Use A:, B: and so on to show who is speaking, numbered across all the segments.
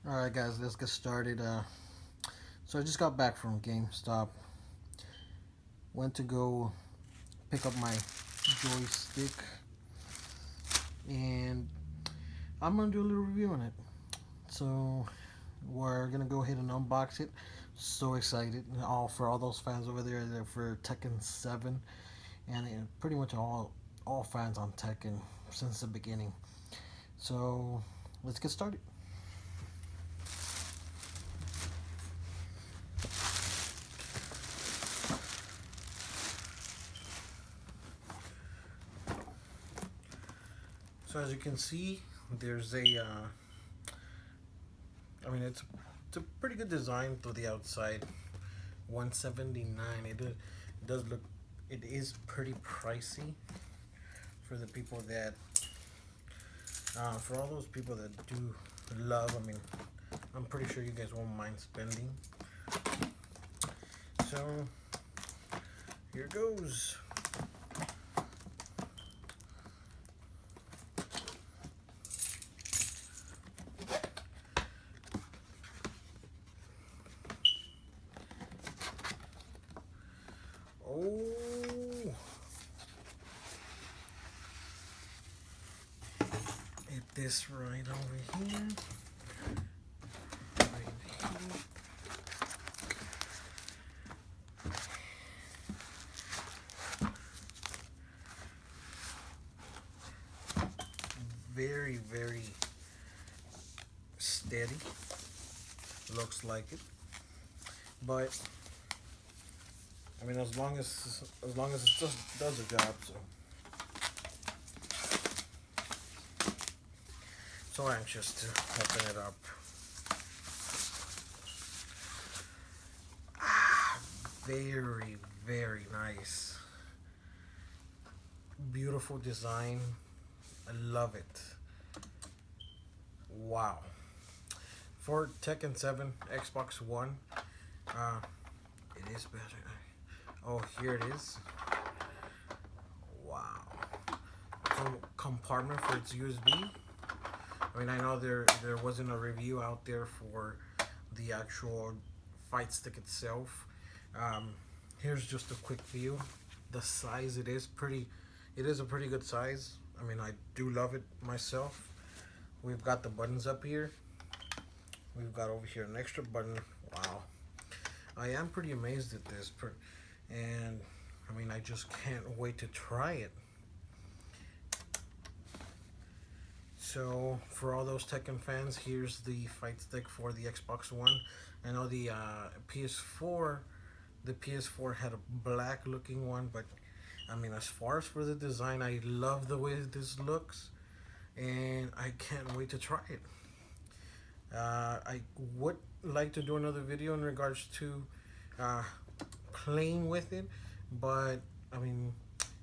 A: Alright guys, let's get started. So I just got back from GameStop. Went to go pick up my joystick. And I'm going to do a little review on it. So we're going to go ahead and unbox it. So excited. For all those fans over there for Tekken 7. And pretty much all fans on Tekken since the beginning. So let's get started. So as you can see, there's a, it's a pretty good design to the outside. 179. It does look, it is pretty pricey for the people that, for all those people that do love. I'm pretty sure you guys won't mind spending. So here goes. Oh, hit this right over here. Right here. Very, very steady. Looks like it, but as long as it just does the job. So anxious to open it up. Very, very nice. Beautiful design. I love it. Wow. For Tekken 7, Xbox One, it is better. Oh, here it is. Wow. Compartment for its USB. I know there wasn't a review out there for the actual fight stick itself. Here's just a quick view. The size, it is a pretty good size. I do love it myself. We've got the buttons up here. We've got over here an extra button. Wow. I am pretty amazed at this. And I just can't wait to try it. So for all those Tekken fans, here's the fight stick for the Xbox One. I know the PS4 had a black looking one, but as far as for the design, I love the way this looks, and I can't wait to try it. I would like to do another video in regards to playing with it, but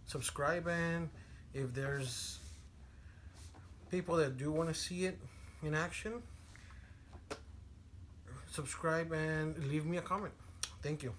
A: subscribe, and if there's people that do want to see it in action, subscribe and leave me a comment. Thank you.